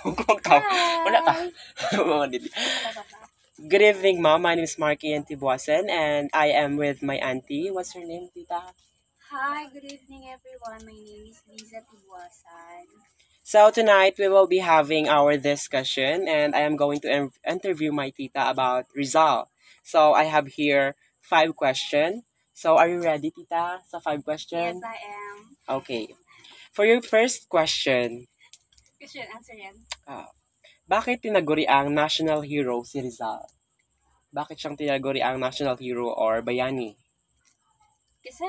Wala ta. Hi! Good evening, Mom. My name is Marky Tibuasen, and I am with my auntie. What's her name, Tita? Hi, good evening everyone. My name is Liza Tibuasan. So tonight we will be having our discussion, and I am going to interview my tita about Rizal. So I have here 5 questions. So are you ready, tita? Sa 5 questions? Yes, I am. Okay. For your first question, Question, answer yan. bakit tinaguri ang national hero si Rizal? Bakit siyang tinaguri ang national hero or bayani? Kasi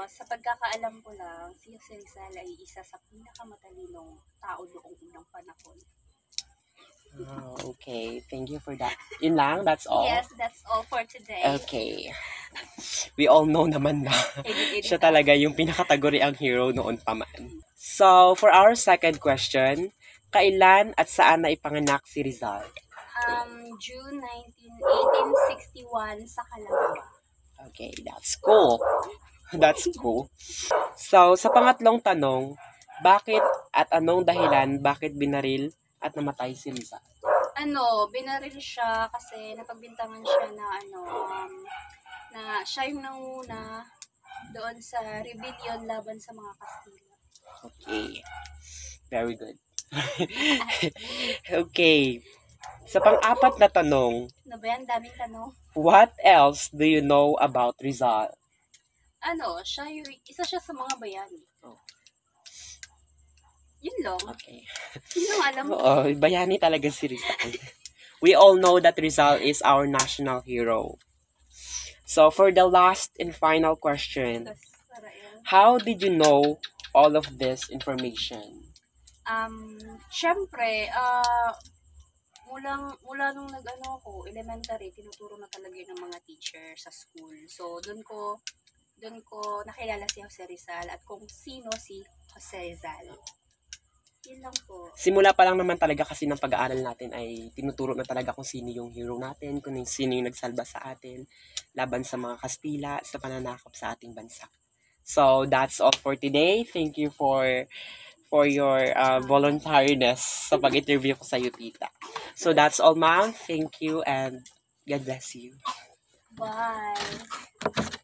sa pagkakaalam ko lang, si Jose Rizal ay isa sa pinakamatalinong tao noong unang panahon. Okay. Thank you for that. Yun lang? That's all? Yes, that's all for today. Okay. We all know naman na siya talaga yung pinakataguri ang hero noon pa man. So, for our second question, kailan at saan na ipanganak si Rizal? June 1861 sa Calamba. Okay, that's cool. That's cool. So, sa pangatlong tanong, bakit at anong dahilan bakit binaril at namatay si Rizal? Binaril siya kasi napagbintangan siya na na siya yung nanguna doon sa rebellion laban sa mga Kastila. Okay. Very good. Okay. Sa pang-apat na tanong, Ano ba yan? Daming tanong. what else do you know about Rizal? Isa siya sa mga bayani. Oh. Yun lang. Okay. Yun lang alam mo. Oo, bayani talaga si Rizal. We all know that Rizal is our national hero. So, for the last and final question, how did you know all of this information? Syempre, mula nung ako, elementary, tinuturo na talaga yun ng mga teacher sa school. So, doon ko nakilala si Jose Rizal at kung sino si Jose Rizal. Yun lang po. Simula pa lang naman talaga kasi ng pag-aaral natin ay tinuturo na talaga kung sino yung hero natin, kung sino yung nagsalba sa atin, laban sa mga Kastila, sa pananakop sa ating bansa. So, that's all for today. Thank you for your voluntariness sa pag-interview ko sa iyo, tita. So, that's all, ma'am. Thank you and God bless you. Bye!